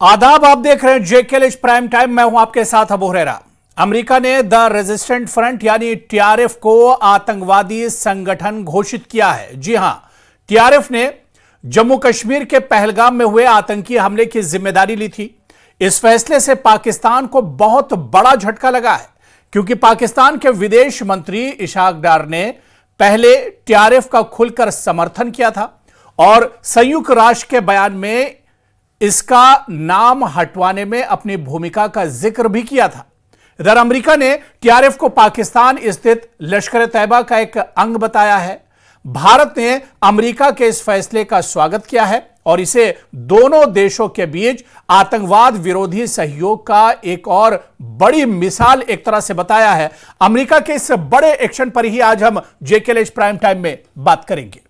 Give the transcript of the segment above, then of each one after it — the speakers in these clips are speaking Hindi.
आदाब, आप देख रहे हैं जेकेएलएच प्राइम टाइम। मैं हूं आपके साथ अबू हुरैरा। अमेरिका ने द रेजिस्टेंट फ्रंट यानी टीआरएफ को आतंकवादी संगठन घोषित किया है। जी हां, टीआरएफ ने जम्मू कश्मीर के पहलगाम में हुए आतंकी हमले की जिम्मेदारी ली थी। इस फैसले से पाकिस्तान को बहुत बड़ा झटका लगा है, क्योंकि पाकिस्तान के विदेश मंत्री इशाक डार ने पहले टीआरएफ का खुलकर समर्थन किया था और संयुक्त राष्ट्र के बयान में इसका नाम हटवाने में अपनी भूमिका का जिक्र भी किया था। इधर अमेरिका ने टीआरएफ को पाकिस्तान स्थित लश्कर तैयबा का एक अंग बताया है। भारत ने अमेरिका के इस फैसले का स्वागत किया है और इसे दोनों देशों के बीच आतंकवाद विरोधी सहयोग का एक और बड़ी मिसाल एक तरह से बताया है। अमेरिका के इस बड़े एक्शन पर ही आज हम जेकेएलएच प्राइम टाइम में बात करेंगे।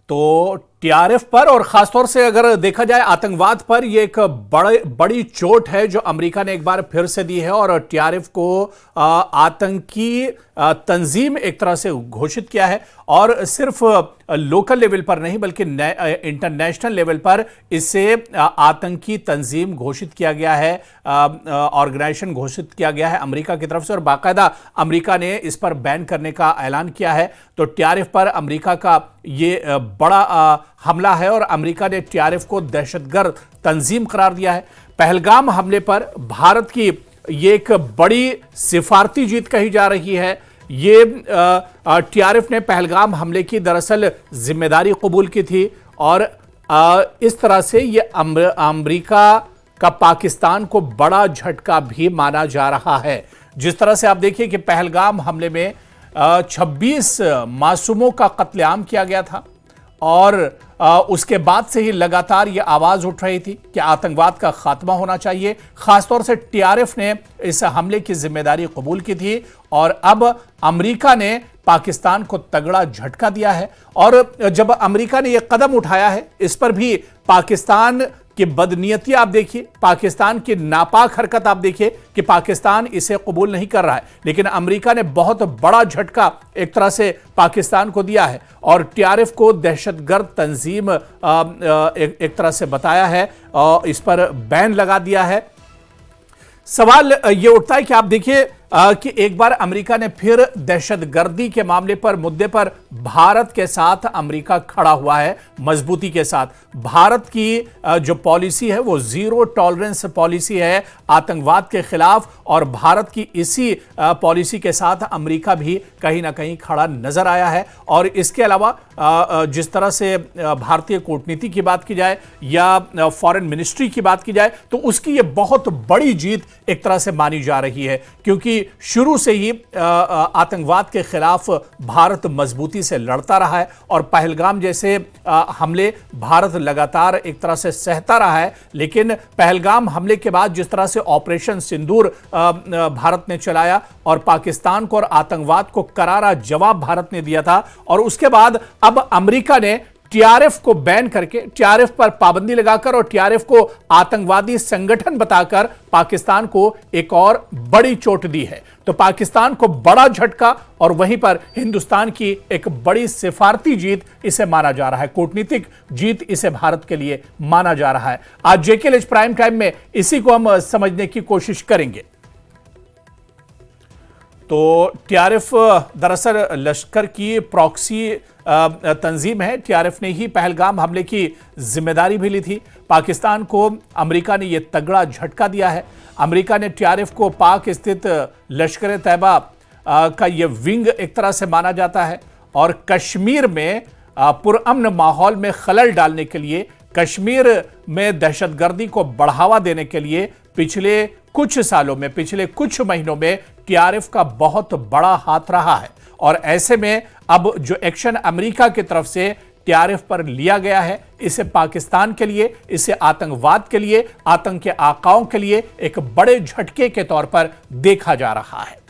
तो टीआरएफ पर और खासतौर से अगर देखा जाए आतंकवाद पर, यह एक बड़ी चोट है जो अमेरिका ने एक बार फिर से दी है और टीआरएफ को आतंकी तंजीम एक तरह से घोषित किया है। और सिर्फ लोकल लेवल पर नहीं बल्कि इंटरनेशनल लेवल पर इसे आतंकी तंजीम घोषित किया गया है, ऑर्गेनाइजेशन घोषित किया गया है अमेरिका की तरफ से, और बाकायदा अमेरिका ने इस पर बैन करने का ऐलान किया है। तो टीआरएफ पर अमेरिका का ये बड़ा हमला है और अमेरिका ने टीआरएफ को दहशतगर्द तंजीम करार दिया है। पहलगाम हमले पर भारत की ये एक बड़ी सिफारती जीत कही जा रही है। ये टीआरएफ ने पहलगाम हमले की दरअसल जिम्मेदारी कबूल की थी और इस तरह से ये अमेरिका का पाकिस्तान को बड़ा झटका भी माना जा रहा है। जिस तरह से आप देखिए कि पहलगाम हमले में 26 मासूमों का कत्लेआम किया गया था और उसके बाद से ही लगातार यह आवाज उठ रही थी कि आतंकवाद का खात्मा होना चाहिए। खासतौर से टीआरएफ ने इस हमले की जिम्मेदारी कबूल की थी और अब अमेरिका ने पाकिस्तान को तगड़ा झटका दिया है। और जब अमेरिका ने यह कदम उठाया है, इस पर भी पाकिस्तान की बदनीयती आप देखिए, पाकिस्तान की नापाक हरकत आप देखिए कि पाकिस्तान इसे कबूल नहीं कर रहा है, लेकिन अमेरिका ने बहुत बड़ा झटका एक तरह से पाकिस्तान को दिया है और टीआरएफ को दहशतगर्द तंजीम एक तरह से बताया है और इस पर बैन लगा दिया है। सवाल यह उठता है कि आप देखिए कि एक बार अमेरिका ने फिर दहशतगर्दी के मामले पर, मुद्दे पर भारत के साथ अमेरिका खड़ा हुआ है मजबूती के साथ। भारत की जो पॉलिसी है वो जीरो टॉलरेंस पॉलिसी है आतंकवाद के खिलाफ और भारत की इसी पॉलिसी के साथ अमेरिका भी कहीं ना कहीं खड़ा नजर आया है। और इसके अलावा जिस तरह से भारतीय कूटनीति की बात की जाए या फॉरेन मिनिस्ट्री की बात की जाए तो उसकी ये बहुत बड़ी जीत एक तरह से मानी जा रही है, क्योंकि शुरू से ही आतंकवाद के खिलाफ भारत मजबूती से लड़ता रहा है और पहलगाम जैसे हमले भारत लगातार एक तरह से सहता रहा है। लेकिन पहलगाम हमले के बाद जिस तरह से ऑपरेशन सिंदूर भारत ने चलाया और पाकिस्तान को और आतंकवाद को करारा जवाब भारत ने दिया था, और उसके बाद अब अमेरिका ने टीआरएफ को बैन करके, टीआरएफ पर पाबंदी लगाकर और टीआरएफ को आतंकवादी संगठन बताकर पाकिस्तान को एक और बड़ी चोट दी है। तो पाकिस्तान को बड़ा झटका और वहीं पर हिंदुस्तान की एक बड़ी सिफारती जीत इसे माना जा रहा है, कूटनीतिक जीत इसे भारत के लिए माना जा रहा है। आज जेकेएलएच प्राइम टाइम में इसी को हम समझने की कोशिश करेंगे। तो टीआरएफ दरअसल लश्कर की प्रॉक्सी तंजीम है। टीआरएफ ने ही पहलगाम हमले की जिम्मेदारी भी ली थी। पाकिस्तान को अमेरिका ने यह तगड़ा झटका दिया है। अमेरिका ने टीआरएफ को पाक स्थित लश्कर तैयबा का यह विंग एक तरह से माना जाता है और कश्मीर में पुरअमन माहौल में खलल डालने के लिए, कश्मीर में दहशतगर्दी को बढ़ावा देने के लिए पिछले कुछ सालों में, पिछले कुछ महीनों में टीआरएफ का बहुत बड़ा हाथ रहा है। और ऐसे में अब जो एक्शन अमेरिका की तरफ से टीआरएफ पर लिया गया है, इसे पाकिस्तान के लिए, इसे आतंकवाद के लिए, आतंक के आकाओं के लिए एक बड़े झटके के तौर पर देखा जा रहा है।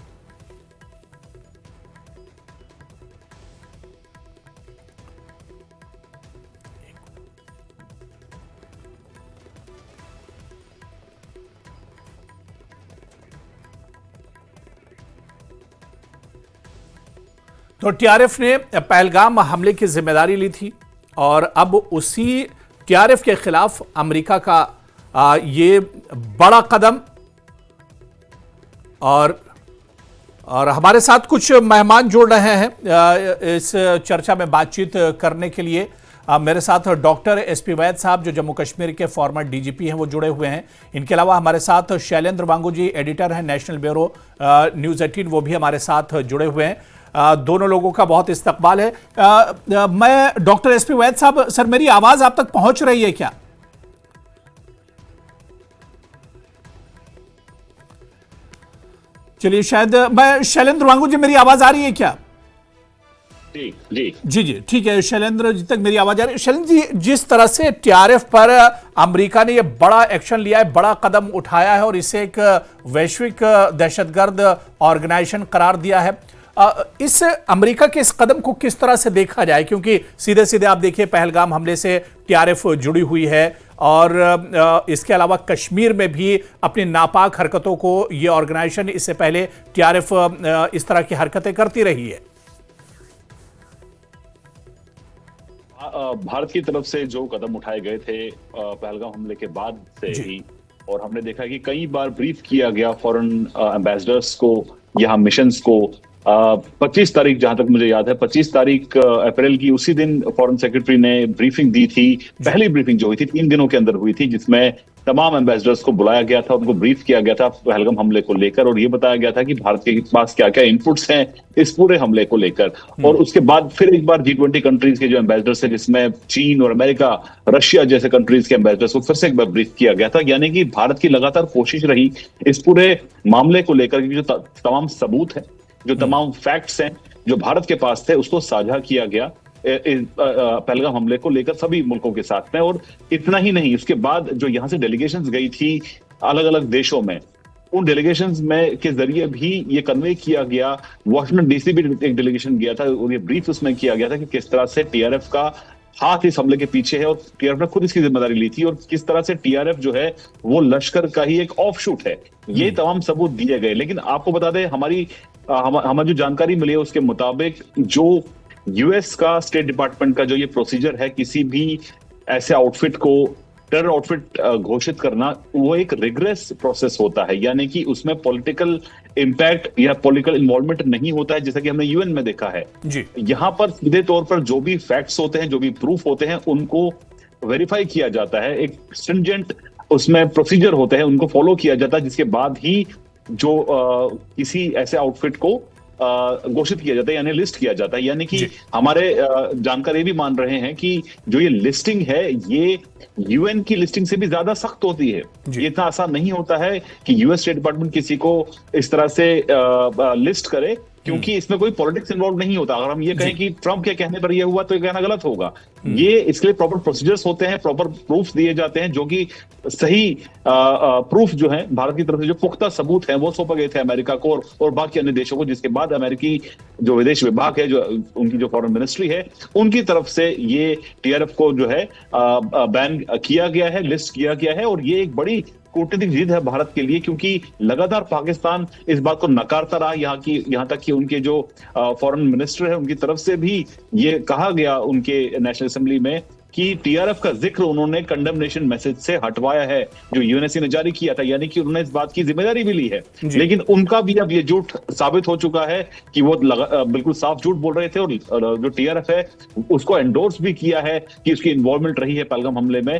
तो टीआरएफ ने पहलगाम हमले की जिम्मेदारी ली थी और अब उसी टीआरएफ के खिलाफ अमेरिका का ये बड़ा कदम। और हमारे साथ कुछ मेहमान जुड़ रहे हैं इस चर्चा में बातचीत करने के लिए। मेरे साथ डॉक्टर एसपी वैद साहब जो जम्मू कश्मीर के फॉर्मर डीजीपी हैं वो जुड़े हुए हैं। इनके अलावा हमारे साथ शैलेंद्र वांगू जी एडिटर हैं नेशनल ब्यूरो न्यूज़ 18, वो भी हमारे साथ जुड़े हुए हैं। दोनों लोगों का बहुत इस्तकबाल है। मैं डॉक्टर एसपी वैद साहब, सर मेरी आवाज आप तक पहुंच रही है क्या? चलिए, शायद मैं शैलेंद्र वांगू जी, मेरी आवाज आ रही है क्या? जी जी जी जी ठीक है, शैलेंद्र जी तक मेरी आवाज आ रही है। शैलेंद्र जी, जिस तरह से टीआरएफ पर अमेरिका ने यह बड़ा एक्शन लिया है, बड़ा कदम उठाया है और इसे एक वैश्विक दहशतगर्द ऑर्गेनाइजेशन करार दिया है, इस अमेरिका के इस कदम को किस तरह से देखा जाए? क्योंकि सीधे सीधे आप देखिए पहलगाम हमले से टीआरएफ जुड़ी हुई है और इसके अलावा कश्मीर में भी अपनी नापाक हरकतों को यह ऑर्गेनाइजेशन, इससे पहले टीआरएफ इस तरह की हरकतें करती रही है। भारत की तरफ से जो कदम उठाए गए थे पहलगाम हमले के बाद से ही, और हमने देखा कि कई बार ब्रीफ किया गया फॉरेन एम्बेसडर्स को, यहाँ मिशंस को। 25 तारीख, जहां तक मुझे याद है, 25 तारीख अप्रैल की, उसी दिन फॉरेन सेक्रेटरी ने ब्रीफिंग दी थी। पहली ब्रीफिंग जो हुई थी 3 दिनों के अंदर हुई थी, जिसमें तमाम एम्बेसडर्स को बुलाया गया था, उनको ब्रीफ किया गया था पहलगाम हमले को लेकर, और ये बताया गया था कि भारत के पास क्या क्या इनपुट्स हैं इस पूरे हमले को लेकर। और उसके बाद फिर एक बार G20 कंट्रीज के जो एम्बेसडर्स हैं, जिसमें चीन और अमेरिका, रशिया जैसे कंट्रीज के एम्बेसडर्स को फिर से एक बार ब्रीफ किया गया था। यानी कि भारत की लगातार कोशिश रही इस पूरे मामले को लेकर कि जो तमाम सबूत है, जो तमाम फैक्ट्स हैं जो भारत के पास थे, उसको साझा किया गया पहलगाम हमले को लेकर सभी मुल्कों के साथ में। और इतना ही नहीं, उसके बाद जो यहाँ से डेलीगेशंस गई थी अलग अलग देशों में, उन डेलीगेशंस में के जरिए भी ये कन्वे किया गया। वॉशिंगटन डीसी भी एक डेलीगेशन गया था और ये ब्रीफ उसमें किया गया था कि किस तरह से टीआरएफ का हाथ इस हमले के पीछे है और टीआरएफ ने खुद इसकी जिम्मेदारी ली थी, और किस तरह से टीआरएफ जो है वो लश्कर का ही एक ऑफशूट है। ये तमाम सबूत दिए गए। लेकिन आपको बता दें, हमारी जो जानकारी मिली है उसके मुताबिक, जो यूएस का स्टेट डिपार्टमेंट का जो ये प्रोसीजर है किसी भी ऐसे आउटफिट को टेरर आउटफिट घोषित करना, वो एक रिग्रेस प्रोसेस होता है। यानी कि उसमें पॉलिटिकल इंपैक्ट या पॉलिटिकल इन्वॉल्वमेंट नहीं होता है, जैसा कि हमने यूएन में देखा है। यहाँ पर सीधे तौर पर जो भी फैक्ट्स होते हैं, जो भी प्रूफ होते हैं, उनको वेरीफाई किया जाता है। एक स्ट्रिंजेंट उसमें प्रोसीजर होते हैं, उनको फॉलो किया जाता है, जिसके बाद ही जो किसी ऐसे आउटफिट को घोषित किया जाता है, यानी लिस्ट किया जाता है। यानी कि हमारे जानकार ये भी मान रहे हैं कि जो ये लिस्टिंग है, ये यूएन की लिस्टिंग से भी ज्यादा सख्त होती है। ये इतना आसान नहीं होता है कि यूएस स्टेट डिपार्टमेंट किसी को इस तरह से लिस्ट करे, क्योंकि इसमें कोई पॉलिटिक्स इन्वॉल्व नहीं होता। अगर हम ये कहें कि ट्रंप के कहने पर ये हुआ, तो ये कहना गलत होगा। ये इसके लिए प्रॉपर प्रोसीजर्स होते हैं, प्रॉपर प्रूफ दिए जाते हैं, जो कि सही प्रूफ जो है, भारत की तरफ से जो पुख्ता सबूत हैं वो सौंपे गए थे अमेरिका को और बाकी अन्य देशों को, जिसके बाद अमेरिकी जो विदेश विभाग है, जो उनकी जो फॉरेन मिनिस्ट्री है, उनकी तरफ से ये टीआरएफ को जो है बैन किया गया है, लिस्ट किया गया है। और ये एक बड़ी कूटनीतिक जीत है भारत के लिए, क्योंकि लगातार पाकिस्तान इस बात को नकारता रहा। यहाँ तक कि उनके जो फॉरेन मिनिस्टर है, उनकी तरफ से भी ये कहा गया उनके नेशनल असेंबली में कि टीआरएफ का जिक्र उन्होंने कंडेमनेशन मैसेज से हटवाया है, जो यूएनएससी ने जारी किया था। यानी कि उन्होंने इस बात की जिम्मेदारी भी ली है। लेकिन उनका भी अब ये झूठ साबित हो चुका है कि वो बिल्कुल साफ झूठ बोल रहे थे, और जो टीआरएफ है उसको एंडोर्स भी किया है कि उसकी इन्वॉल्वमेंट रही है पहलगाम हमले में।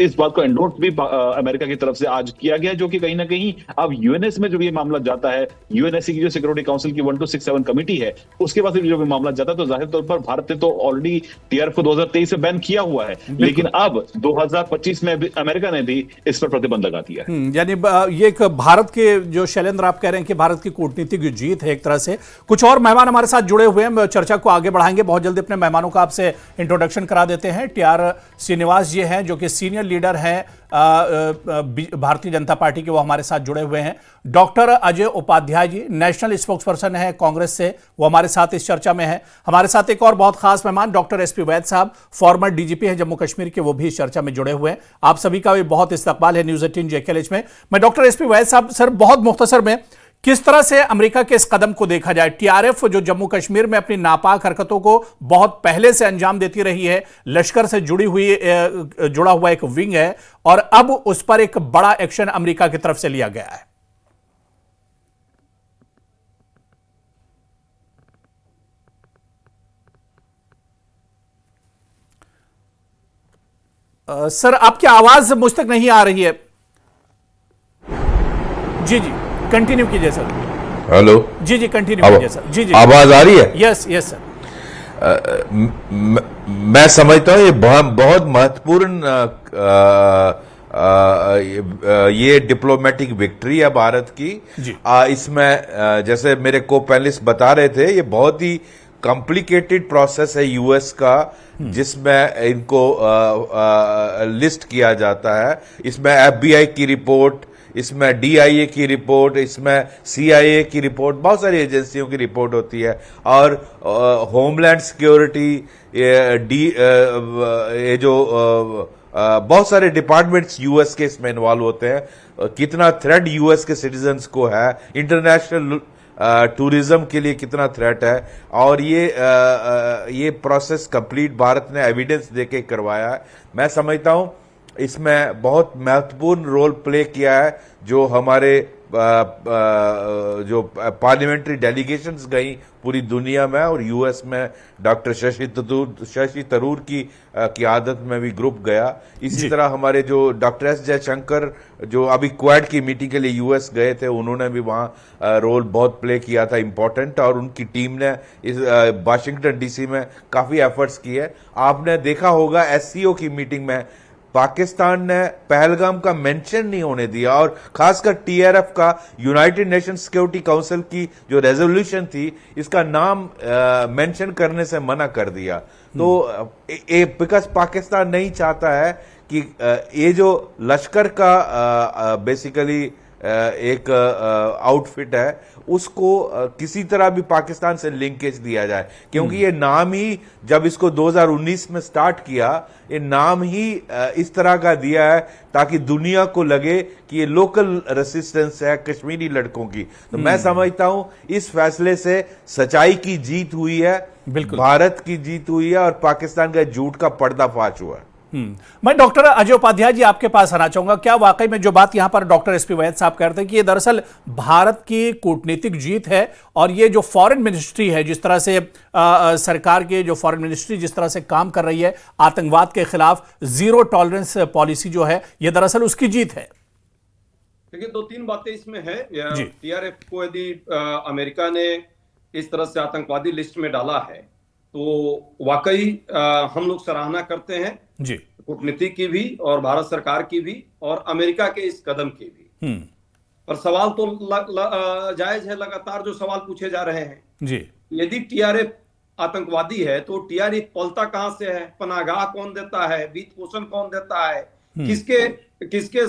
इस बात को एंडोर्स भी अमेरिका की तरफ से आज किया गया, जो कि कहीं ना कहीं अब यूएनएस में जो ये मामला जाता है, यूएनएससी की जो सिक्योरिटी काउंसिल की 1267 कमेटी है, उसके पास जो भी मामला जाता है, तो जाहिर तौर पर भारत ने तो ऑलरेडी टीआरएफ को 2023 से बैन किया हुआ है। लेकिन अब 2025 में अमेरिका ने भी इस पर प्रतिबंध लगा दिया है। यानी ये एक भारत के, जो शैलेंद्र आप कह रहे हैं कि भारत की कूटनीतिक जीत है एक तरह से। कुछ और मेहमान हमारे साथ जुड़े हुए हैं, चर्चा को आगे बढ़ाएंगे। बहुत जल्दी अपने मेहमानों का आपसे इंट्रोडक्शन करा देते हैं। टीआर श्रीनिवास जी हैं, जो कि सीनियर लीडर हैं भारतीय जनता पार्टी के, वो हमारे साथ जुड़े हुए हैं। Doctor Ajay Upadhyay ji national spokesperson है कांग्रेस से, वो हमारे साथ इस चर्चा में है। हमारे साथ एक और बहुत खास मेहमान डॉक्टर एसपी वैद साहब, फॉर्मर डीजीपी है जम्मू कश्मीर के, वो भी इस चर्चा में जुड़े हुए हैं। आप सभी का भी बहुत इस्तकबाल है न्यूज़ 18 जेकेएलएच में। मैं डॉक्टर एसपी वैद साहब, सर बहुत मुख्तसर में, किस तरह से अमेरिका के इस कदम को देखा जाए? टीआरएफ जो जम्मू कश्मीर में अपनी नापाक हरकतों को बहुत पहले से अंजाम देती रही है, लश्कर से जुड़ा हुआ एक विंग है, और अब उस पर एक बड़ा एक्शन अमेरिका की तरफ से लिया गया है। सर, आपकी आवाज मुझ तक नहीं आ रही है। जी जी, कंटिन्यू कीजिए सर। हेलो। जी जी, कंटिन्यू कीजिए सर। जी जी, आवाज आ रही है? Yes yes sir. मैं समझता हूँ ये बहुत महत्वपूर्ण ये डिप्लोमेटिक विक्ट्री है भारत की। इसमें जैसे मेरे को पैनलिस्ट बता रहे थे, ये बहुत ही कॉम्प्लिकेटेड प्रोसेस है यूएस का, जिसमें इनको लिस्ट किया जाता है। इसमें एफबीआई की रिपोर्ट, इसमें डीआईए की रिपोर्ट, इसमें सीआईए की रिपोर्ट, बहुत सारी एजेंसियों की रिपोर्ट होती है, और होमलैंड सिक्योरिटी, ये जो बहुत सारे डिपार्टमेंट्स यूएस के इसमें इन्वॉल्व होते हैं। कितना थ्रेट यूएस के सिटीजन्स को है, इंटरनेशनल टूरिज्म के लिए कितना थ्रेट है, और ये प्रोसेस कंप्लीट भारत ने एविडेंस देके करवाया है। मैं समझता हूं इसमें बहुत महत्वपूर्ण रोल प्ले किया है जो हमारे जो पार्लियामेंट्री डेलीगेशंस गई पूरी दुनिया में, और यूएस में डॉक्टर शशि थरूर की क़ियादत में भी ग्रुप गया। इसी तरह हमारे जो डॉक्टर एस जयशंकर जो अभी क्वाड की मीटिंग के लिए यूएस गए थे, उन्होंने भी वहाँ रोल बहुत प्ले किया था इम्पोर्टेंट, और उनकी टीम ने इस वाशिंगटन डीसी में काफ़ी एफर्ट्स किए। आपने देखा होगा एससीओ की मीटिंग में पाकिस्तान ने पहलगाम का मेंशन नहीं होने दिया, और खासकर टीआरएफ का यूनाइटेड नेशन सिक्योरिटी काउंसिल की जो रेजोल्यूशन थी, इसका नाम मेंशन करने से मना कर दिया। तो बिकॉज पाकिस्तान नहीं चाहता है कि ये जो लश्कर का बेसिकली एक आउटफिट है, उसको किसी तरह भी पाकिस्तान से लिंकेज दिया जाए, क्योंकि ये नाम ही जब इसको 2019 में स्टार्ट किया, ये नाम ही इस तरह का दिया है ताकि दुनिया को लगे कि ये लोकल रेसिस्टेंस है कश्मीरी लड़कों की। तो मैं समझता हूं इस फैसले से सच्चाई की जीत हुई है, भारत की जीत हुई है, और पाकिस्तान का झूठ का पर्दाफाश हुआ है। मैं डॉक्टर अजय उपाध्याय जी आपके पास आना चाहूंगा। क्या वाकई में जो बात यहां पर डॉक्टर एसपी वैद साहब कह रहे थे कि ये दरअसल भारत की कूटनीतिक जीत है, और ये जो फॉरेन मिनिस्ट्री है, जिस तरह से सरकार की जो फॉरेन मिनिस्ट्री जिस तरह से काम कर रही है आतंकवाद के खिलाफ, जीरो टॉलरेंस पॉलिसी जो है, ये दरअसल उसकी जीत है। देखिए, दो तीन बातें इसमें है। टीआरएफ को यदि अमेरिका ने इस तरह से आतंकवादी लिस्ट में डाला है, तो वाकई हम लोग सराहना करते हैं जी, कूटनीति की भी और भारत सरकार की भी और अमेरिका के इस कदम की भी। पर सवाल तो जायज है, लगातार जो सवाल पूछे जा रहे हैं जी। यदि टीआरएफ आतंकवादी है तो टीआरएफ पलता कहां से है, पनागाह कौन देता है, वित्त पोषण कौन देता है, किसके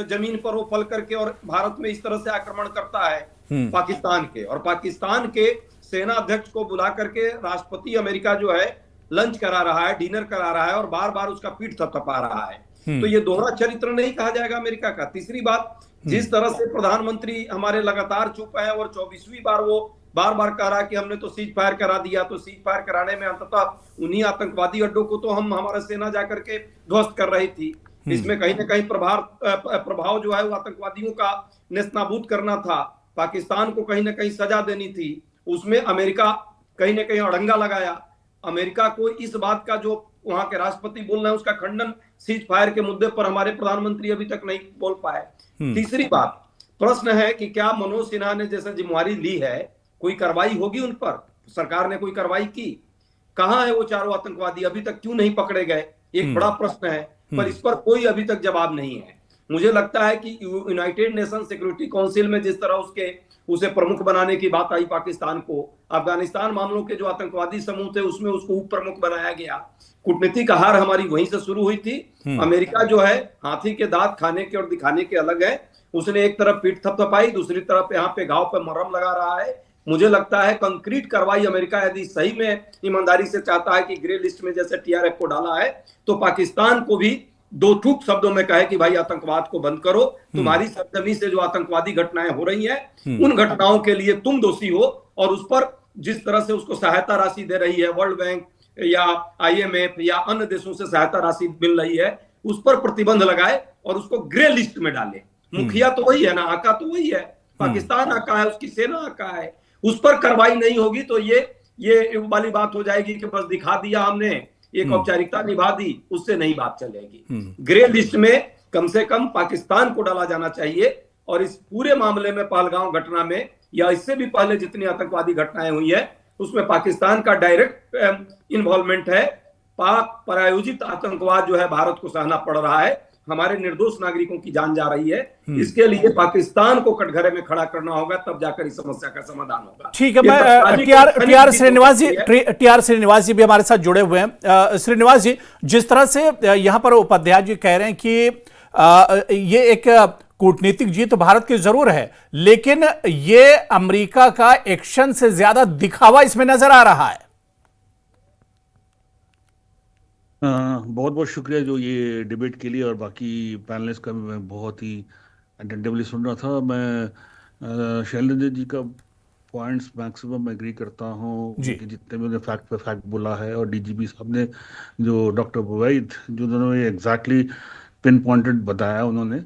जमीन पर वो पल करके और भारत में इस तरह से आक्रमण करता है? पाकिस्तान के। और पाकिस्तान के सेना अध्यक्ष को बुला करके राष्ट्रपति अमेरिका जो है लंच करा रहा है, डिनर करा रहा है, और बार बार उसका पीठ थपथपा रहा है। तो ये दोहरा चरित्र नहीं कहा जाएगा अमेरिका का? तीसरी बात, जिस तरह से प्रधानमंत्री हमारे लगातार चुप है और 24वीं बार वो बार बार कह रहा है कि हमने तो सीज फायर करा दिया, तो सीज फायर कराने में अंततः उन्हीं आतंकवादी अड्डों को तो हमारा सेना जाकर के ध्वस्त कर रही थी। इसमें कहीं ना कहीं प्रभाव जो है वो आतंकवादियों का नेस्तनाबूद करना था, पाकिस्तान को कहीं ना कहीं सजा देनी थी। उसमें अमेरिका कहीं ना कहीं अड़ंगा लगाया। अमेरिका को इस बात का जो वहां के राष्ट्रपति बोल रहे हैं उसका खंडन सीज फायर के मुद्दे पर हमारे प्रधानमंत्री अभी तक नहीं बोल पाए। तीसरी बात, प्रश्न है कि क्या मनोज सिन्हा ने जैसे जिम्मेवारी ली है, कोई कार्रवाई होगी उन पर? सरकार ने कोई कार्रवाई की? कहां है वो चारों आतंकवादी? अभी तक क्यों नहीं पकड़े गए? एक बड़ा प्रश्न है, पर इस पर कोई अभी तक जवाब नहीं है। मुझे लगता है कि यूनाइटेड नेशन सिक्योरिटी काउंसिल में जिस तरह उसे प्रमुख बनाने की बात आई पाकिस्तान को, अफगानिस्तान मामलों के जो आतंकवादी समूह थे उसमें उसको उप प्रमुख बनाया गया। कूटनीतिक हार हमारी वहीं से शुरू हुई थी। अमेरिका जो है हाथी के दांत खाने के और दिखाने के अलग है। उसने एक तरफ पीठ थपथपाई, दूसरी तरफ यहाँ पे घाव पे मरहम लगा रहा है। मुझे लगता है कंक्रीट कार्रवाई अमेरिका यदि सही में ईमानदारी से चाहता है कि ग्रे लिस्ट में जैसे टीआरएफ को डाला है, तो पाकिस्तान को भी दो ठूक शब्दों में कहे कि भाई आतंकवाद को बंद करो, तुम्हारी सरजमी से जो आतंकवादी घटनाएं हो रही हैं उन घटनाओं के लिए तुम दोषी हो, और उस पर जिस तरह से उसको सहायता राशि दे रही है वर्ल्ड बैंक या IMF या अन्य देशों से सहायता राशि मिल रही है, उस पर प्रतिबंध लगाए और उसको ग्रे लिस्ट में डाले। मुखिया तो वही है ना, आका तो वही है, पाकिस्तान आका है, उसकी सेना आका है, उस पर कार्रवाई नहीं होगी तो ये वाली बात हो जाएगी कि बस दिखा दिया हमने, एक औपचारिकता निभा दी, उससे नहीं बात चलेगी। ग्रे लिस्ट में कम से कम पाकिस्तान को डाला जाना चाहिए, और इस पूरे मामले में पहलगांव घटना में या इससे भी पहले जितनी आतंकवादी घटनाएं हुई है उसमें पाकिस्तान का डायरेक्ट इन्वॉल्वमेंट है। पाक प्रायोजित आतंकवाद जो है भारत को सहना पड़ रहा है, हमारे निर्दोष नागरिकों की जान जा रही है, इसके लिए पाकिस्तान को कटघरे में खड़ा करना होगा, तब जाकर इस समस्या का समाधान होगा। ठीक है, मैं टीआर श्रीनिवास जी भी हमारे साथ जुड़े हुए हैं। श्रीनिवास जी, जिस तरह से यहां पर उपाध्याय जी कह रहे हैं कि ये एक कूटनीतिक जीत भारत की जरूर है, लेकिन ये अमेरिका का एक्शन से ज्यादा दिखावा इसमें नजर आ रहा है। बहुत बहुत शुक्रिया जो ये डिबेट के लिए, और बाकी पैनलिस्ट का भी मैं बहुत ही अटेंटिवली सुन रहा था। मैं शैलेंद्र जी का पॉइंट्स मैक्सिमम एग्री करता हूँ, जितने भी उन्होंने फैक्ट पे फैक्ट बोला है, और डीजीपी साहब ने जो डॉक्टर बुवैद जो उन्होंने एग्जैक्टली पिन पॉइंटेड बताया उन्होंने।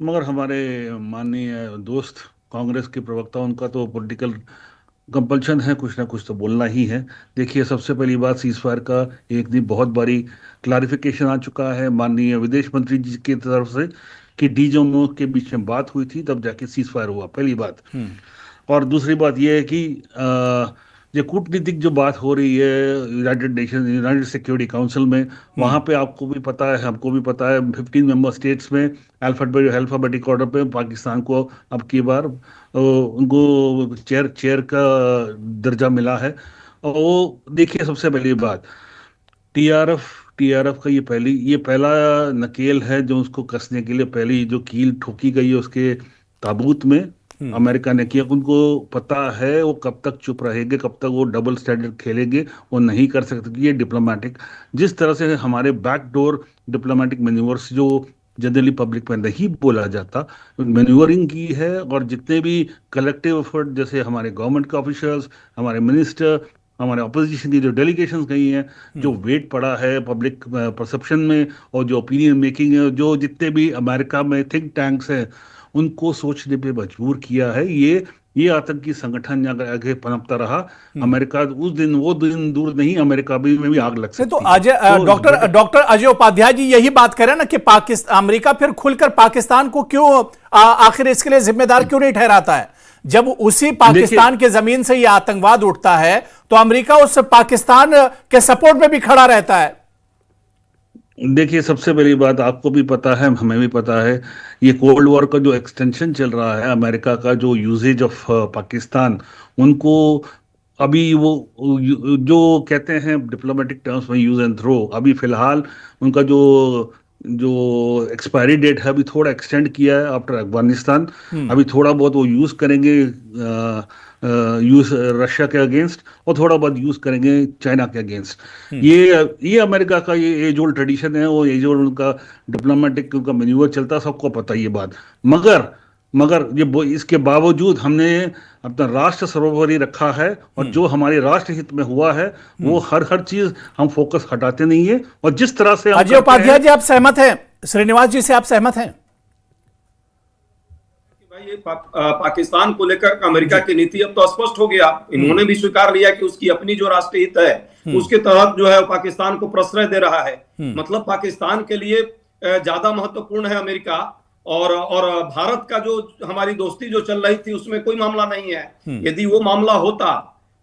मगर हमारे माननीय दोस्त कांग्रेस के प्रवक्ता, उनका तो पॉलिटिकल कंपल्शन है, कुछ ना कुछ तो बोलना ही है। देखिए, सबसे पहली बात, सीजफायर का एक दिन बहुत बारी क्लैरिफिकेशन आ चुका है माननीय विदेश मंत्री जी की तरफ से कि डीजीएमओ के बीच में बात हुई थी, तब जाके सीजफायर हुआ, पहली बात। और दूसरी बात यह है कि ये कूटनीतिक जो बात हो रही है यूनाइटेड सिक्योरिटी काउंसिल में, वहाँ पे आपको भी पता है, हमको भी पता है, 15 मेंबर स्टेट्स में अल्फाबेटिक ऑर्डर पे पाकिस्तान को अब की बार उनको चेयर का दर्जा मिला है। और वो देखिए, सबसे पहली बात, टीआरएफ का ये पहला नकेल है जो उसको कसने के लिए पहली जो कील ठोकी गई है उसके ताबूत में अमेरिका ने किया। उनको पता है वो कब तक चुप रहेंगे, कब तक वो डबल स्टैंडर्ड खेलेंगे, वो नहीं कर सकते। ये डिप्लोमेटिक, जिस तरह से हमारे बैकडोर डिप्लोमेटिक मैन्यूवर्स जो जनरली पब्लिक में नहीं बोला जाता, मैन्यूवरिंग की है। और जितने भी कलेक्टिव एफर्ट, जैसे हमारे गवर्नमेंट के ऑफिशियल्स, हमारे मिनिस्टर, हमारे अपोजिशन की जो डेलीगेशंस गई हैं, जो वेट पड़ा है पब्लिक परसेप्शन में, और जो ओपिनियन मेकिंग है, जो जितने भी अमेरिका में थिंक टैंक्स हैं, उनको सोचने पे मजबूर किया है। ये आतंकी संगठन अगर आगे पनपता रहा, अमेरिका वो दिन दूर नहीं, अमेरिका में भी आग लग सकती है। तो अजय, डॉक्टर अजय उपाध्याय जी यही बात करें ना कि अमेरिका फिर खुलकर पाकिस्तान को क्यों आखिर इसके लिए जिम्मेदार क्यों नहीं ठहराता है? जब उसी पाकिस्तान के जमीन से ये आतंकवाद उठता है तो अमेरिका उस पाकिस्तान के सपोर्ट में भी खड़ा रहता है। देखिए, सबसे पहली बात, आपको भी पता है, हमें भी पता है, ये कोल्ड वॉर का जो एक्सटेंशन चल रहा है, अमेरिका का जो यूजेज ऑफ पाकिस्तान, उनको अभी वो जो कहते हैं डिप्लोमेटिक टर्म्स में यूज एंड थ्रो, अभी फिलहाल उनका जो एक्सपायरी डेट है अभी थोड़ा एक्सटेंड किया है आफ्टर अफगानिस्तान। अभी थोड़ा बहुत वो यूज करेंगे यूज रशिया के अगेंस्ट, और थोड़ा बहुत यूज करेंगे चाइना के अगेंस्ट। ये अमेरिका का ये एज ओल्ड ट्रेडिशन है, वो एज ओल्ड उनका डिप्लोमेटिक उनका मैन्यूवर चलता, सबको पता ये बात। मगर ये इसके बावजूद हमने अपना राष्ट्र सर्वोपरि रखा है, और जो हमारे राष्ट्र हित में हुआ है वो हर चीज हम फोकस हटाते नहीं है। और जिस तरह से अजय उपाध्याय जी, आप सहमत हैं? श्रीनिवास जी से आप सहमत हैं? ये पाकिस्तान को लेकर अमेरिका की नीति अब तो स्पष्ट हो गया। इन्होंने भी स्वीकार लिया कि उसकी अपनी जो राष्ट्रीय हित है उसके तहत जो है पाकिस्तान को प्रश्रय दे रहा है। मतलब पाकिस्तान के लिए ज्यादा महत्वपूर्ण है अमेरिका, और भारत का जो हमारी दोस्ती जो चल रही थी उसमें कोई मामला नहीं है। यदि वो मामला होता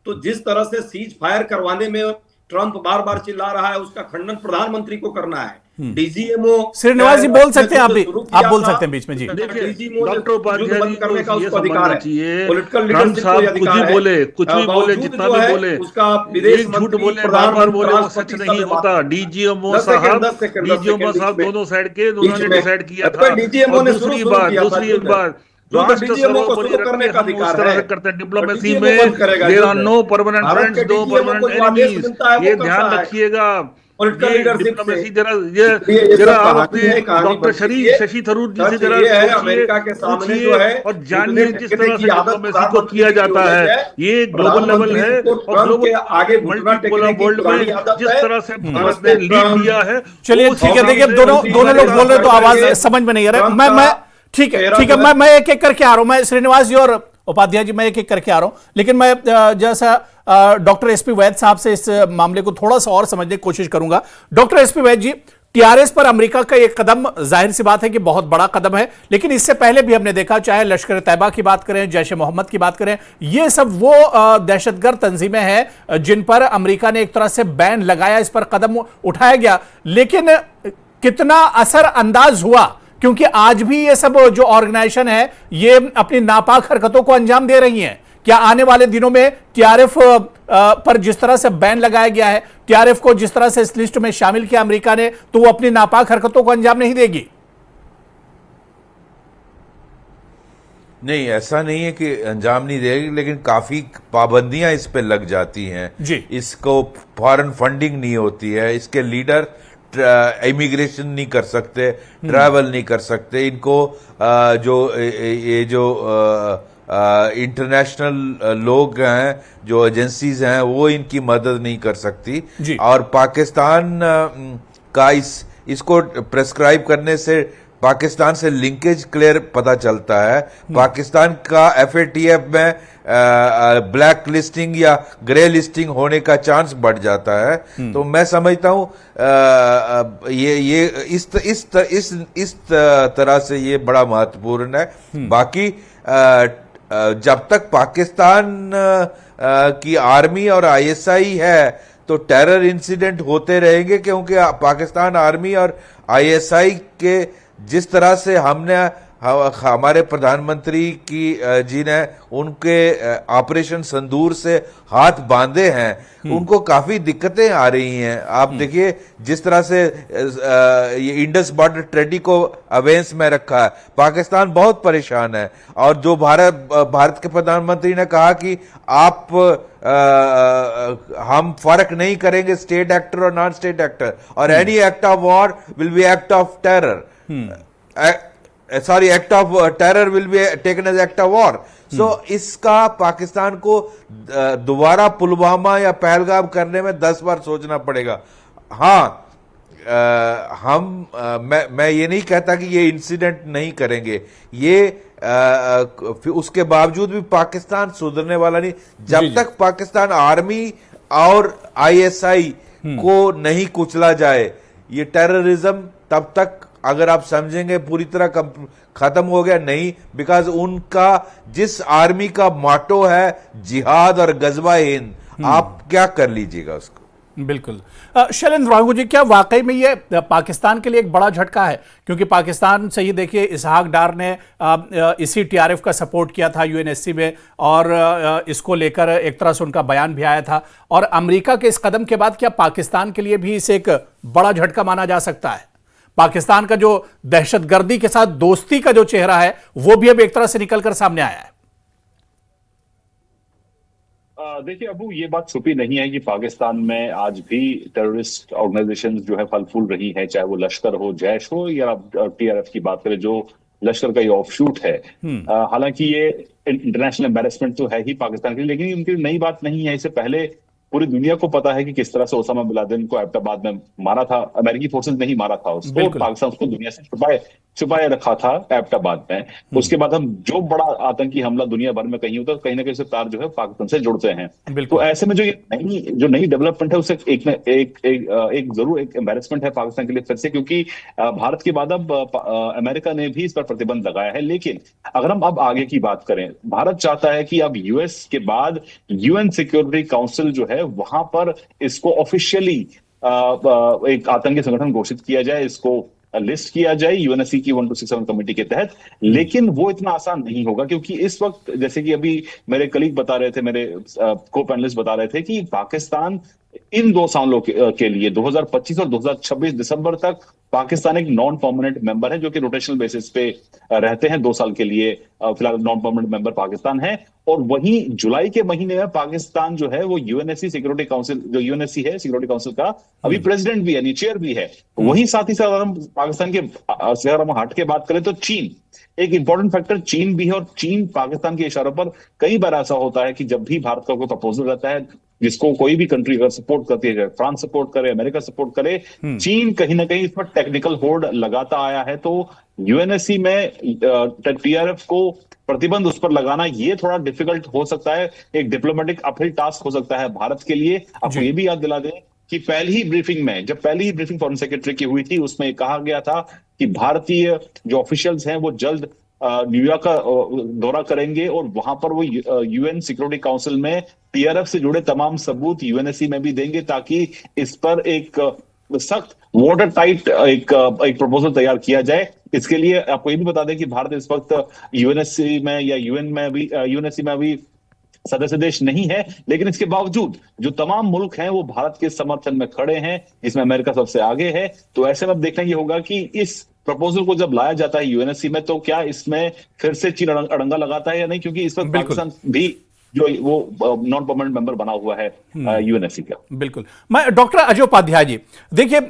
तो जिस तरह से सीज फायर करवाने में ट्रंप बार बार चिल्ला रहा है, उसका खंडन प्रधानमंत्री को करना है। डीजीएमओ श्रीनिवास जी बोल सकते हैं, आप भी आप बोल सकते हैं बीच में जी। डॉक्टर उपाध्याय करने का उसको अधिकार है, पॉलिटिकल लीडरशिप को अधिकार है। कुछ भी बोले जितना भी बोले, उसका विदेश झूठ बोले, बार बोले, वो सच नहीं होता। डीजीएमओ साहब दोनों साइड के उन्होंने डिसाइड किया था। दूसरी बात राष्ट्र सर्वोपरि करने का अधिकार है, करते हैं डिप्लोमेसी में। There are no permanent friends, no permanent enemies, ये ध्यान रखिएगा। पॉलिटिकल ये लीडरशिप डिप्लोमेसी से। जरा इसलिए ये जरा सब आप कहानी अपने है, कहानी डॉक्टर बनती है। शशि थरूर जी से सच जरा ये है, सोचिए, अमेरिका के सामने पूछिए जो है और इतने जानिए जिस फेंकने तरह की से आदत डिप्लोमेसी को प्रधानमंत्री किया की हो जाता गई है, है। ये ग्लोबल लेवल प्रधानमंत्री है को और ट्रम्प के ग्लोबल आगे घुटना मल्टीपोलर टेकने की वर्ल्ड पुरानी में आदत जिस है। तरह से भारत नमस्ते ने लीड ट्रम्प। दिया है, चलिए उस ठीक है, हिसाब देखिए से दोनों उनकी दोनों लोग सारी बोल रहे तो बात आवाज करके समझ में नहीं आ रहा है। ट्रम्प मैं का ठीक है चेहरा ठीक है, जो है- मैं एक एक करके आ रहा हूं, मैं श्रीनिवास जी और उपाध्याय जी, मैं एक एक करके आ रहा हूं, लेकिन मैं जैसा डॉक्टर एसपी वैद साहब से इस मामले को थोड़ा सा और समझने की कोशिश करूंगा। डॉक्टर एसपी वैद जी, टीआरएस पर अमेरिका का एक कदम जाहिर सी बात है कि बहुत बड़ा कदम है, लेकिन इससे पहले भी हमने देखा, चाहे लश्कर तैयबा की बात करें, जैश ए मोहम्मद की बात करें, ये सब वो दहशतगर्द तंजीमें हैं जिन पर अमेरिका ने एक तरह से बैन लगाया, इस पर कदम उठाया गया, लेकिन कितना असर अंदाज हुआ? क्योंकि आज भी ये सब जो ऑर्गेनाइजेशन है ये अपनी नापाक हरकतों को अंजाम दे रही हैं। क्या आने वाले दिनों में टीआरएफ पर जिस तरह से बैन लगाया गया है, टीआरएफ को जिस तरह से इस लिस्ट में शामिल किया अमेरिका ने, तो वो अपनी नापाक हरकतों को अंजाम नहीं देगी? नहीं, ऐसा नहीं है कि अंजाम नहीं देगी, लेकिन काफी पाबंदियां इस पे लग जाती हैं जी। इसको फॉरेन फंडिंग नहीं होती है, इसके लीडर इमिग्रेशन नहीं कर सकते, ट्रैवल नहीं कर सकते, इनको ये जो इंटरनेशनल लोग हैं, जो एजेंसीज हैं, वो इनकी मदद नहीं कर सकती। जी। और पाकिस्तान का इसको प्रेस्क्राइब करने से पाकिस्तान से लिंकेज क्लियर पता चलता है। पाकिस्तान का एफएटीएफ में ब्लैक लिस्टिंग या ग्रे लिस्टिंग होने का चांस बढ़ जाता है। तो मैं समझता हूं ये इस तरह से ये बड़ा महत्वपूर्ण है। बाकी जब तक पाकिस्तान की आर्मी और आईएसआई है तो टेरर इंसिडेंट होते रहेंगे, क्योंकि पाकिस्तान आर्मी और आईएसआई के जिस तरह से हमारे प्रधानमंत्री जी ने उनके ऑपरेशन संदूर से हाथ बांधे हैं, उनको काफी दिक्कतें आ रही हैं। आप देखिए जिस तरह से ये इंडस बॉर्डर ट्रेडी को अवेंस में रखा है, पाकिस्तान बहुत परेशान है। और जो भारत के प्रधानमंत्री ने कहा कि हम फर्क नहीं करेंगे स्टेट एक्टर और नॉन स्टेट एक्टर, और any act of war will be act of terror, act of terror will be taken as act of war. So इसका पाकिस्तान को दोबारा पुलवामा या पहलगाम करने में 10 बार सोचना पड़ेगा। हाँ, मैं ये नहीं कहता कि ये इंसिडेंट नहीं करेंगे, उसके बावजूद भी पाकिस्तान सुधरने वाला नहीं। जब तक पाकिस्तान आर्मी और आईएसआई को नहीं कुचला जाए, ये टेररिज्म तब तक, अगर आप समझेंगे, पूरी तरह खत्म हो गया नहीं। बिकॉज उनका जिस आर्मी का मोटो है जिहाद और गजवा हिंद, आप क्या कर लीजिएगा उसको। बिल्कुल। शैलेंद्र राघव जी, क्या वाकई में ये पाकिस्तान के लिए एक बड़ा झटका है? क्योंकि पाकिस्तान से ही देखिए, इसहाक डार ने इसी टीआरएफ का सपोर्ट किया था यूएनएससी में, और इसको लेकर एक तरह से उनका बयान भी आया था। और अमेरिका के इस कदम के बाद क्या पाकिस्तान के लिए भी इसे एक बड़ा झटका माना जा सकता है? पाकिस्तान का जो दहशतगर्दी के साथ दोस्ती का जो चेहरा है, वो भी अब एक तरह से निकलकर सामने आया है। देखिए अबू, ये बात छुपी नहीं है कि पाकिस्तान में आज भी टेररिस्ट ऑर्गेनाइजेशंस जो है फल फूल रही हैं, चाहे वो लश्कर हो, जैश हो, या टीआरएफ की बात करें जो लश्कर का ये ऑफशूट है। हालांकि ये इंटरनेशनल एम्बैरेसमेंट तो है ही पाकिस्तान के लिए, लेकिन उनकी नई बात नहीं है। इससे पहले पूरी दुनिया को पता है कि किस तरह से ओसामा बिन लादेन को एबटाबाद में मारा था, अमेरिकी फोर्सेस ने ही मारा था उसको, पाकिस्तान उसको दुनिया से छुपाए रखा था एबटाबाद में। उसके बाद हम जो बड़ा आतंकी हमला दुनिया भर में कहीं होता है, कहीं ना कहीं से तार जो है पाकिस्तान से जुड़ते हैं। तो ऐसे में जो नई डेवलपमेंट है, उससे एक जरूर एक एम्बैरेसमेंट है पाकिस्तान के लिए फिर से, क्योंकि भारत के बाद अब अमेरिका ने भी इस पर प्रतिबंध लगाया है। लेकिन अगर हम अब आगे की बात करें, भारत चाहता है कि अब यूएस के बाद यूएन सिक्योरिटी काउंसिल जो है, वहां पर इसको ऑफिशियली एक आतंकी संगठन घोषित किया जाए, इसको लिस्ट किया जाए यूएनएससी की 1267 कमेटी के तहत। लेकिन वो इतना आसान नहीं होगा, क्योंकि इस वक्त, जैसे कि अभी मेरे कलीग बता रहे थे, मेरे को पैनलिस्ट बता रहे थे, कि पाकिस्तान इन 2 सालों के लिए 2025 और 2026 दिसंबर तक पाकिस्तान एक नॉन परमानेंट मेंबर है, जो कि रोटेशनल बेसिस पे रहते हैं 2 साल के लिए। फिलहाल नॉन परमानेंट मेंबर पाकिस्तान है। और वहीं जुलाई के महीने में पाकिस्तान जो है वो यूएनएससी सिक्योरिटी काउंसिल, जो यूएनएससी है सिक्योरिटी काउंसिल का अभी प्रेसिडेंट भी है, चेयर भी है। वहीं साथ ही साथ अगर हम पाकिस्तान के अगर हम हट के बात करें तो चीन एक इंपॉर्टेंट फैक्टर चीन भी है। और चीन पाकिस्तान के इशारों पर कई बार ऐसा होता है कि जब भी भारत का कोई प्रपोजल रहता है जिसको कोई भी कंट्री अगर सपोर्ट करती है, फ्रांस सपोर्ट करे, अमेरिका सपोर्ट करे, चीन कहीं ना कहीं इस पर टेक्निकल होल्ड लगाता आया है। तो यूएनएससी में टीआरएफ को प्रतिबंध उस पर लगाना ये थोड़ा डिफिकल्ट हो सकता है, एक डिप्लोमेटिक अपहिल टास्क हो सकता है भारत के लिए। आपको ये भी याद दिला दें कि जब पहली ही ब्रीफिंग फॉरेन सेक्रेटरी की हुई थी उसमें कहा गया था कि भारतीय जो ऑफिशियल्स हैं वो जल्द न्यूयॉर्क का दौरा करेंगे और वहां पर वो यूएन सिक्योरिटी काउंसिल में टीआरएफ से जुड़े तमाम सबूत यूएनएससी में भी देंगे, ताकि इस पर एक सख्त वाटर टाइट एक प्रपोजल तैयार किया जाए। इसके लिए आपको ये भी बता दें कि भारत इस वक्त यूएनएससी में या यूएनएससी में अभी सदस्य देश नहीं है, लेकिन इसके बावजूद जो तमाम मुल्क हैं वो भारत के समर्थन में खड़े हैं, जिसमें अमेरिका सबसे आगे है। तो ऐसे में देखना ये होगा कि इस प्रपोजल को जब लाया जाता है यूएनएससी में तो क्या इसमें फिर से चीन अड़ंगा लगाता है या नहीं, क्योंकि इस वक्त पाकिस्तान भी जो वो नॉन परमानेंट मेंबर बना हुआ है यूएनएससी का। बिल्कुल। मैं डॉक्टर अजय उपाध्याय जी, देखिए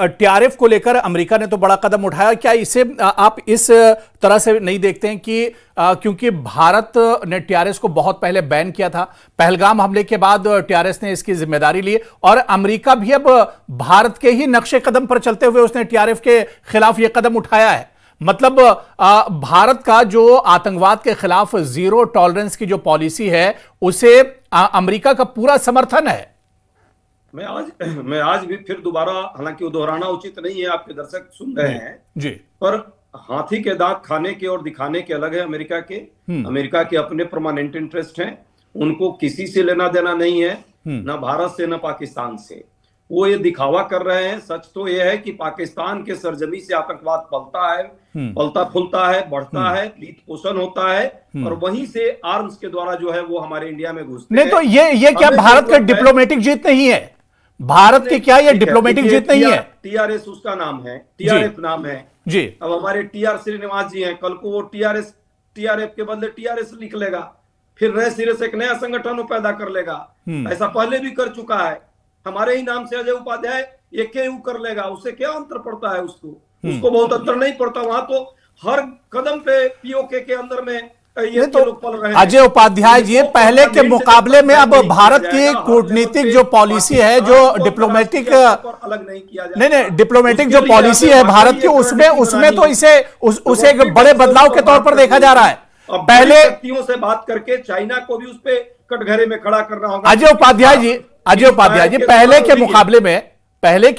टीआरएफ को लेकर अमेरिका ने तो बड़ा कदम उठाया, क्या इसे आप इस तरह से नहीं देखते हैं कि क्योंकि भारत ने टीआरएस को बहुत पहले बैन किया था, पहलगाम हमले के बाद टीआरएस ने इसकी जिम्मेदारी ली और अमेरिका भी अब भारत के ही नक्शे कदम पर चलते हुए उसने टीआरएफ के खिलाफ यह कदम उठाया है। मतलब भारत का जो आतंकवाद के खिलाफ जीरो टॉलरेंस की जो पॉलिसी है उसे अमेरिका का पूरा समर्थन है। मैं आज भी फिर दोबारा, हालांकि वो दोहराना उचित नहीं है, आपके दर्शक सुन रहे हैं जी, पर हाथी के दांत खाने के और दिखाने के अलग है अमेरिका के। अमेरिका के अपने परमानेंट इंटरेस्ट हैं, उनको किसी से लेना देना नहीं है, ना भारत से ना पाकिस्तान से। वो ये दिखावा कर रहे हैं। सच तो ये है कि पाकिस्तान के सरजमी से आतंकवाद पलता है, पलता फूलता है, बढ़ता है, वित्त पोषण होता है और वहीं से आर्म्स के द्वारा जो है वो हमारे इंडिया में घुसते हैं। नहीं तो ये क्या भारत का डिप्लोमेटिक जीत नहीं है? भारत की क्या ये डिप्लोमेटिक जीत नहीं है? टीआरएस उसका नाम है, टीआरएफ नाम है जी। अब हमारे टीआर श्रीनिवास जी हैं, कल को वो टीआरएफ के बदले टीआरएस लिख लेगा, फिर नए सिरे से एक नया संगठन पैदा कर लेगा। ऐसा पहले भी कर चुका है। हमारे ही नाम से अजय उपाध्याय ये केयू कर लेगा, उससे क्या अंतर पड़ता है? उसको बहुत अंतर नहीं पड़ता। वहां तो हर कदम पे पीओके के अंदर में ये तो लोग पल रहे हैं। अजय उपाध्याय जी, पहले के मुकाबले में अब भारत की कूटनीतिक जो पॉलिसी है, जो डिप्लोमेटिक अलग नहीं किया जाए, नहीं डिप्लोमेटिक जो पॉलिसी है भारत की, उसमें तो उसे एक बड़े बदलाव के तौर पर देखा जा रहा है। पहले व्यक्तियों से बात करके चाइना को भी उस पे कटघरे में खड़ा करना होगा। अजय उपाध्याय जी, पहले के मुकाबले में, पहले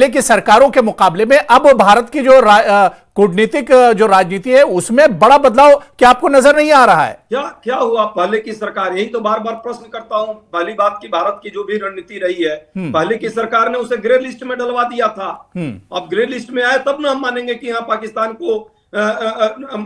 की सरकारों के मुकाबले में अब भारत की जो कूटनीतिक जो राजनीति है उसमें बड़ा बदलाव क्या आपको नजर नहीं आ रहा है? क्या हुआ पहले की सरकार? यही तो बार बार प्रश्न करता हूं। पहली बात की भारत की जो भी रणनीति रही है, पहले की सरकार ने उसे ग्रे लिस्ट में डलवा दिया था। अब ग्रे लिस्ट में आए तब ना हम मानेंगे कि हाँ पाकिस्तान को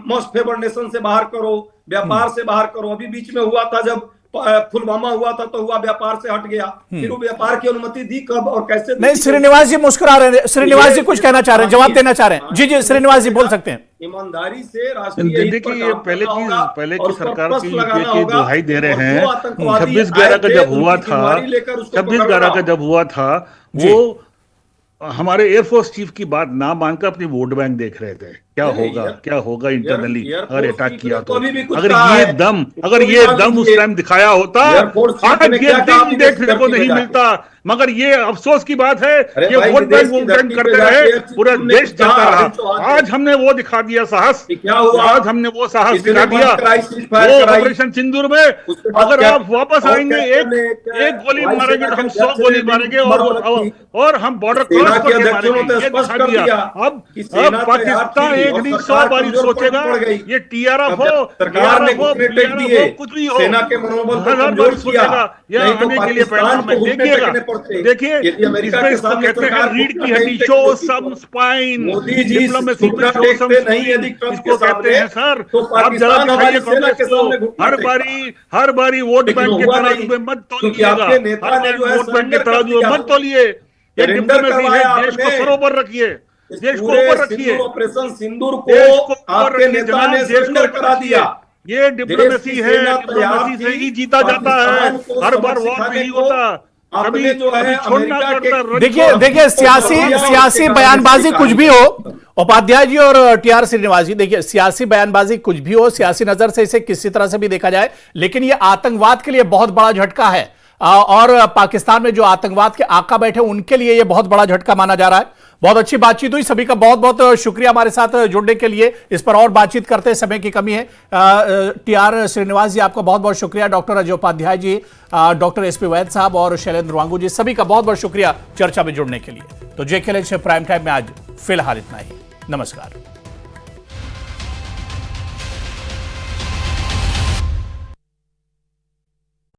मोस्ट फेवर्ड नेशन से बाहर करो, व्यापार से बाहर करो। अभी बीच में हुआ था जब पुलवामा हुआ था तो हुआ व्यापार से हट गया, फिर वो व्यापार की अनुमति दी कब और कैसे? नहीं, श्रीनिवास जी मुस्कुरा रहे हैं। श्रीनिवास जी कुछ कहना चाह रहे हैं, जवाब देना चाह रहे हैं। जी श्रीनिवास जी बोल सकते हैं। ईमानदारी से राष्ट्रीय देखिए, ये पहले की सरकार की दुहाई दे रहे हैं। 26/11 का जब हुआ था वो हमारे एयरफोर्स चीफ की बात ना मानकर अपनी वोट बैंक देख रहे थे। क्या होगा इंटरनली अगर अटैक किया तो? अगर ये दम उस टाइम दिखाया होता, आज ये दम देखने को नहीं मिलता। मगर ये अफसोस की बात है कि वोट बैंक करते रहे, पूरा देश चलता रहा। आज हमने वो दिखा दिया साहस, आज हमने वो साहस दिखा दिया वो ऑपरेशन सिंदूर में। अगर आप वापस आएंगे, एक गोली मारेंगे तो हम 100 गोली मारेंगे और हम बॉर्डर क्रॉस करके मारेंगे, ये दिखा दिया। अब पाकिस्तान एक नहीं 100 बार सोचेगा ये टीआरएफ हो, कुछ भी हो, सेना के मनोबल को सोचेगा या आने के लिए पैगाम देखिएगा। पड़ते। देखिए यदि अमेरिका इसमें के इसको सामने कहते हैं सरकार रीड की घुटना हड्डी, टेकते शो होती सम तो स्पाइन, मोदी जी डिप्लोमेसी में घुटना शो सम टेकते नहीं स्पाइन, यदि ट्रंप इसको के कहते सामने, हैं सर। तो आप जरा पाकिस्तान दिखाइए हमारी सेना कांग्रेस के को, सामने घुटना टेकता। हर बारी वोट लेकिन बैंक के हुआ तराजू नहीं, में मत क्योंकि तोलिएगा, आपके नेता हर ने बार जो है वोट बैंक के सरेंडर कर तराजू में दिया। मत तोलिए। ये सरेंडर डिप्लोमेसी है, करवाया देश को आपने। सरोवर रखिए, इस देश को पूरे ऊपर रखिए, सिंदूर ऑपरेशन सिंदूर देश को को ऊपर आपके रखिए नेता जनाब, ने देश को सरेंडर ऊपर करा रखिए। दिया। ये देश डिप्लोमेसी की है, सेना तैयार डिप्लोमेसी से थी ही जीता जाता है। पाकिस्तान को हर सबक बार वॉर सिखाने नहीं को। होता, आपने जो है कभी छोड़ना अमेरिका पड़ता, के देखिए सियासी बयानबाजी कुछ भी हो, उपाध्याय जी और टीआर श्रीनिवास जी, देखिए सियासी बयानबाजी कुछ भी हो, सियासी नजर से इसे किसी तरह से भी देखा जाए, लेकिन यह आतंकवाद के लिए बहुत बड़ा झटका है। और पाकिस्तान में जो आतंकवाद के आका बैठे उनके लिए यह बहुत बड़ा झटका माना जा रहा है। बहुत अच्छी बातचीत हुई, सभी का बहुत बहुत शुक्रिया हमारे साथ जुड़ने के लिए। इस पर और बातचीत करते हैं, समय की कमी है। टीआर श्रीनिवास जी आपका बहुत बहुत शुक्रिया, doctor Ajay Upadhyay ji, doctor SP वैद साहब और शैलेंद्र वांगू जी, सभी का बहुत बहुत शुक्रिया चर्चा में जुड़ने के लिए। तो JKLH प्राइम टाइम में आज फिलहाल इतना ही। नमस्कार।